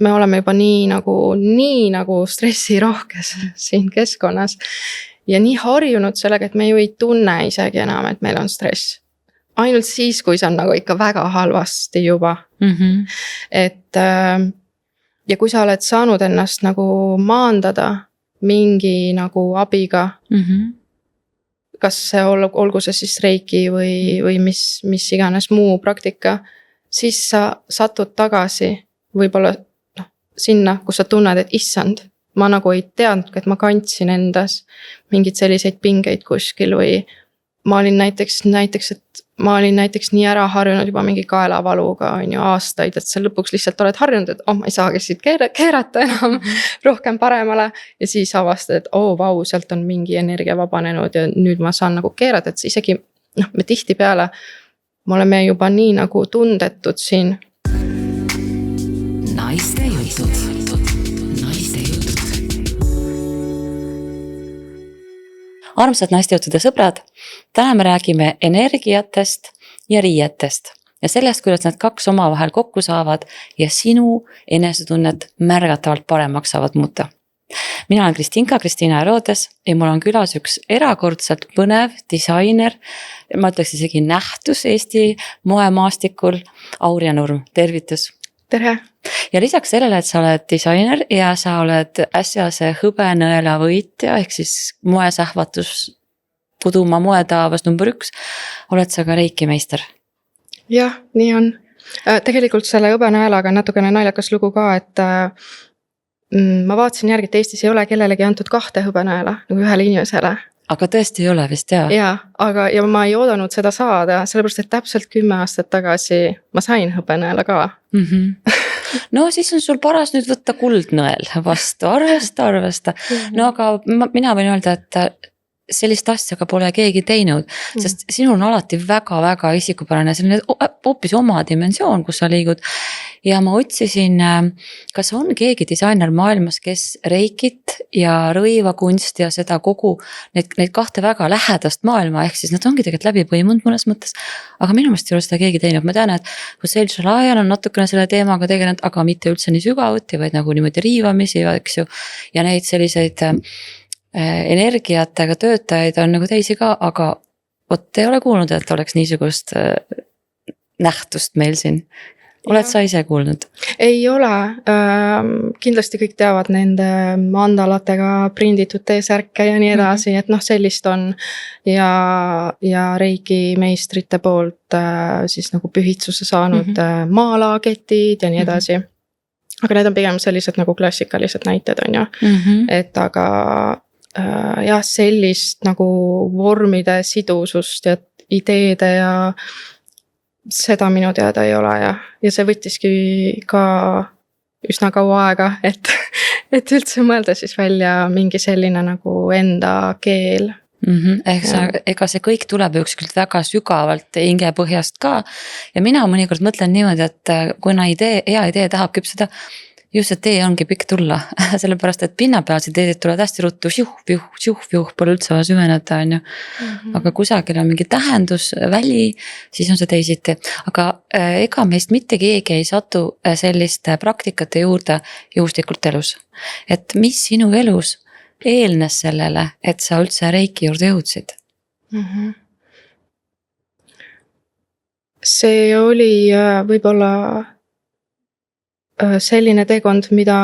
me oleme juba nii nagu stressirohkes siin keskkonnas ja nii harjunud sellega, et me ju ei tunne isegi enam, et meil on stress. Ainult siis, kui see on nagu ikka väga halvasti juba. Et ja kui sa oled saanud ennast nagu maandada mingi nagu abiga, kas see olgu see siis reiki või mis iganes muu praktika, siis sa satud tagasi võib-olla sinna, kus sa tunned, et issand, ma nagu ei teadnud, et ma kandsin endas mingeid selliseid pingeid kuskil või ma olin näiteks, et ma olin näiteks nii ära harjunud juba mingi kaelavaluga on ju aastaid, et sa lõpuks lihtsalt oled harjunud, et ma ei saagi siit keerata enam rohkem paremale ja siis avastad, et vau, sealt on mingi energia vabanenud ja nüüd ma saan nagu keerata, et isegi me tihtipeale, me oleme juba nii nagu tundetud siin. Naiste jutud. Armsad naistejuttude sõbrad, täna me räägime energiatest ja riietest ja sellest, kuidas need kaks omavahel kokku saavad ja sinu enesetunnet märgatavalt paremaks saavad muuta. Mina olen Kristiina Herodes ja mul on külas üks erakordselt põnev disainer, ma ütleks isegi nähtus Eesti moemaastikul, Auria Nurm, tervitus! Tere! Ja lisaks sellele, et sa oled disainer ja sa oled äsjase hõbenõela võitja, ehk siis moesähvatus Pudumaa moetaavas number 1, oled sa ka reikimeister? Jah, nii on. Tegelikult selle hõbenõelaga on natukene naljakas lugu ka, et ma vaatasin järgi, et Eestis ei ole kellelegi antud 2 hõbenõela nagu ühele inimesele. Aga tõesti ei ole vist, jah? Ja ma ei oodanud seda saada, sellepärast, et täpselt 10 aastat tagasi ma sain hõbenõela ka. No siis on sul paras nüüd võtta kuldnõel vastu, arvesta. No aga mina võin öelda, et sellist asja ka pole keegi teinud, sest sinul on alati väga-väga isikupärane, selline hoopis oma dimensioon, kus sa liigud. Ja ma otsisin, kas on keegi disainer maailmas, kes reikit ja rõivakunst ja seda kogu neid 2 väga lähedast maailma, ehk siis nad ongi tegelikult läbi põimunud mõnes mõttes, aga minu meelest ei ole seda keegi teinud. Ma tean, et Hussein Shalayan on natukene selle teemaga tegelenud, aga mitte üldse nii sügavuti, vaid nagu niimoodi riivamisi, eks ju, ja neid selliseid energiatega töötajaid on nagu teisi ka, aga ei ole kuulnud, et oleks niisugust nähtust meil siin. Oled sa ise kuulnud? Ei ole. Kindlasti kõik teavad nende mandalatega prinditud T-särke ja nii edasi, et sellist on ja reiki meistrite poolt siis nagu pühitsuse saanud maalaketid ja nii edasi. Aga need on pigem sellised nagu klassikalised näited on ju. Et aga jah, sellist nagu vormide sidusust ja ideede ja seda minu teada ei ole ja see võttiski ka üsna kaua aega, et üldse mõelda siis välja mingi selline nagu enda keel. Ega see kõik tuleb ükskord väga sügavalt hingepõhjast ka ja mina mõnikord mõtlen niimoodi, et kuna hea idee tahab küpseda, just see tee ongi pikk tulla, sellepärast, et pinnapealsed teedid tulevad hästi ruttu, šiuh, pole üldse vaja süveneda, on ju. Aga kusagil on mingi tähendus, väli, siis on see teisiti. Aga ega meist mitte keegi ei satu selliste praktikate juurde juhuslikult elus. Et mis sinu elus eelnes sellele, et sa üldse reiki juurde jõudsid? See oli võib-olla selline teekond, mida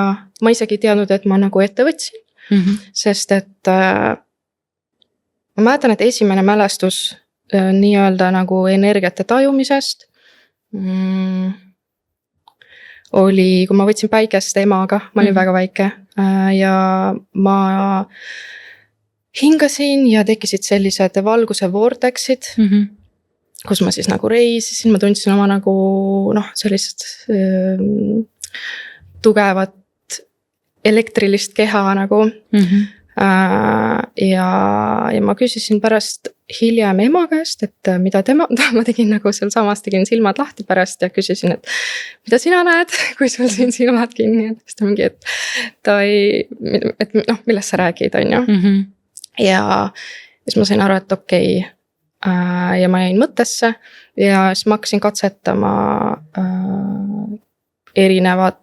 ma isegi teadnud, et ma nagu ette võtsin, sest et ma mäletan, et esimene mälestus nii-öelda nagu energiate tajumisest oli, kui ma võtsin päikest emaga, ma olin väga väike ja ma hingasin ja tekkisid sellised valguse vortexid, kus ma siis nagu reisisin, ma tundsin oma nagu sellised tugevat elektrilist keha nagu ja ma küsisin pärast hiljem ema käest, et mida ma tegin nagu seal samas, tegin silmad lahti pärast ja küsisin, et mida sina näed, kui sul siin silmad kinni, et ta mingi, et millest sa räägid, on ju. Ja siis ma sain aru, et okei. Ja ma jäin mõttesse ja siis ma hakkasin katsetama erinevat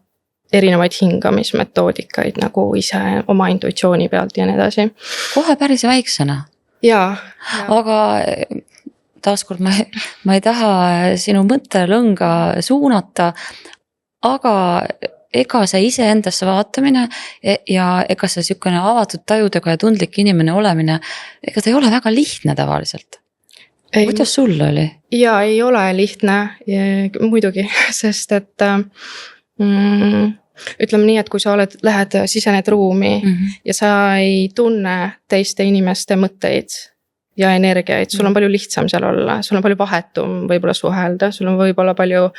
erinevaid hingamismetoodikaid nagu ise oma intuitsiooni pealt ja nii edasi. Kohe päris väiksena. Ja. Aga taaskord ma ei taha sinu mõttelõnga suunata, aga ega see iseendasse vaatamine ja ega see sihukene avatud tajudega ja tundlik inimene olemine, ega ta ei ole väga lihtne tavaliselt. Kuidas sul oli? Ja ei ole lihtne, muidugi, sest et ütleme nii, et kui sa sisened ruumi ja sa ei tunne teiste inimeste mõtteid ja energiaid, sul on palju lihtsam seal olla, sul on palju vahetum võib-olla suhelda, sul on võib-olla palju,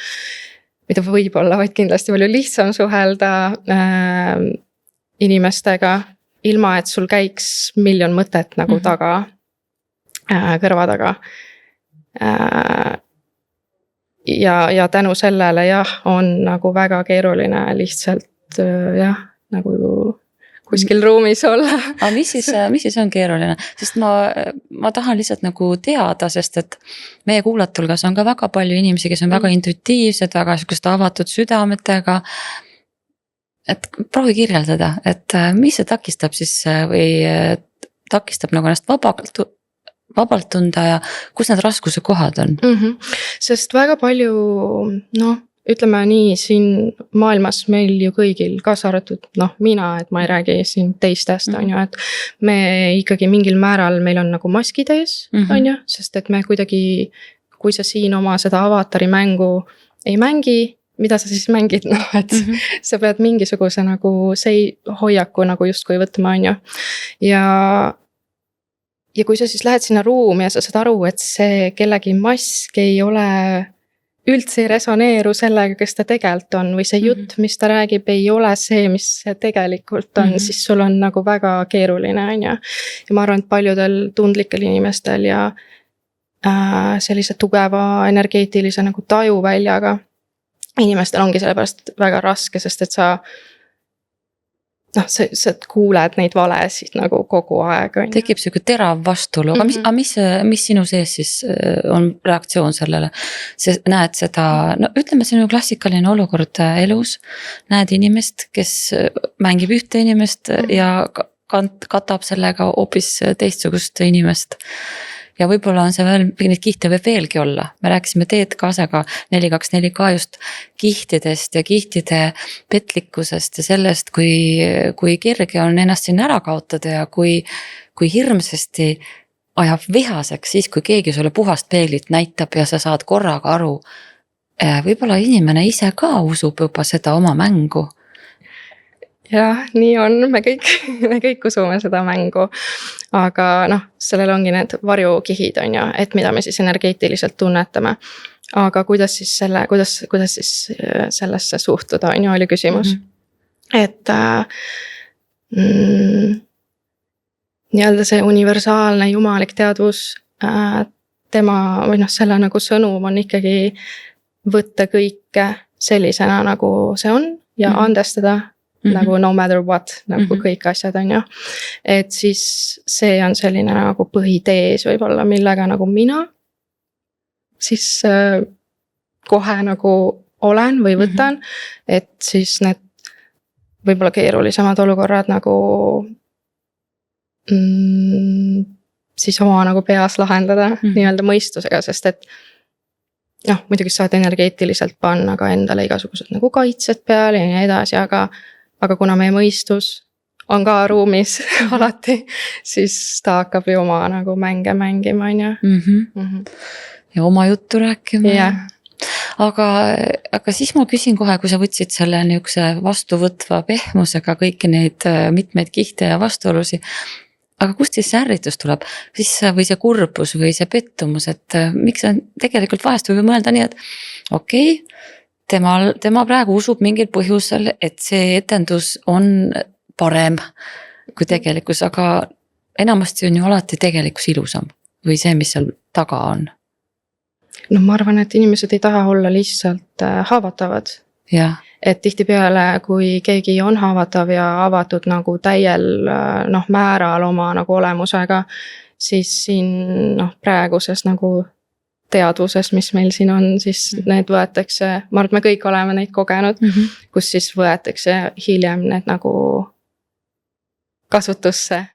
mida võib-olla, vaid kindlasti palju lihtsam suhelda inimestega, ilma et sul käiks miljon mõtet nagu taga, kõrva taga. Ja tänu sellele on nagu väga keeruline lihtsalt nagu kuskil ruumis olla. Aga mis siis on keeruline? Sest ma tahan lihtsalt nagu teada, sest et meie kuulajate hulgas on ka väga palju inimesi, kes on väga intuitiivsed, väga sihukest avatud südametega. Et proovi kirjeldada, et mis see takistab siis või takistab nagu ennast vabalt tunda ja kus need raskuse kohad on? Sest väga palju, ütleme nii, siin maailmas meil ju kõigil, kaasa arvatud, mina, et ma ei räägi siin teistest, on ju, et me ikkagi mingil määral, meil on nagu maskid ees, on ju, sest et me kuidagi, kui sa siin oma seda avatari mängu ei mängi, mida sa siis mängid, et sa pead mingisuguse nagu hoiaku nagu justkui võtma, on ju, ja kui sa siis lähed sinna ruumi ja sa saad aru, et see kellegi mask ei ole, üldse ei resoneeru sellega, kes ta tegelikult on, või see jutt, mis ta räägib, ei ole see, mis see tegelikult on, siis sul on nagu väga keeruline, on ju. Ja ma arvan, et paljudel tundlikel inimestel ja sellise tugeva energeetilise nagu tajuväljaga inimestel ongi sellepärast väga raske, sest et sa kuuled neid valesid nagu kogu aeg. Tekib siuke terav vastuolu, aga mis sinu sees siis on reaktsioon sellele? Sa näed seda, ütleme sinu klassikaline olukord elus, näed inimest, kes mängib ühte inimest ja katab sellega hoopis teistsugust inimest. Ja võib-olla on see veel, neid kihte võib veelgi olla. Me rääkisime TK-ga 424K just kihtidest ja kihtide petlikkusest ja sellest, kui kerge on ennast siin ära kaotada ja kui hirmsasti ajab vihaseks siis, kui keegi sulle puhast peeglit näitab ja sa saad korraga aru. Võib-olla inimene ise ka usub juba seda oma mängu. Jah, nii on, me kõik usume seda mängu, aga sellel ongi need varjukihid, on ju, et mida me siis energeetiliselt tunnetame. Aga kuidas siis sellesse suhtuda, on ju, oli küsimus. Et nii-öelda see universaalne jumalik teadvus, tema või selle nagu sõnum on ikkagi võtta kõike sellisena, nagu see on ja andestada. Nagu no matter what, nagu kõik asjad on ju. Et siis see on selline nagu põhitees võib-olla, millega nagu mina siis kohe nagu olen või võtan, et siis need võib-olla keerulisemad olukorrad nagu siis oma nagu peas lahendada nii-öelda mõistusega, sest et muidugi saad energeetiliselt panna ka endale igasugused nagu kaitsed peale ja nii edasi, aga kuna meie mõistus on ka ruumis alati, siis ta hakkab ju oma nagu mänge mängima, on ju. Ja oma juttu rääkima. Yeah. Aga siis ma küsin kohe, kui sa võtsid selle niukse vastuvõtva pehmusega kõiki neid mitmeid kihte ja vastuolusi. Aga kust siis see ärritus tuleb? Või see kurbus või see pettumus, et miks on tegelikult vahest võib mõelda nii, et okei, tema praegu usub mingil põhjusel, et see etendus on parem kui tegelikkus, aga enamasti on ju alati tegelikkus ilusam või see, mis seal taga on. Ma arvan, et inimesed ei taha olla lihtsalt haavatavad. Ja. Et tihtipeale, kui keegi on haavatav ja avatud nagu täiel määral oma nagu olemusega, siis siin praeguses nagu teadvuses, mis meil siin on, siis need võetakse, ma arvan, et me kõik oleme neid kogenud, kus siis võetakse hiljem need nagu kasutusse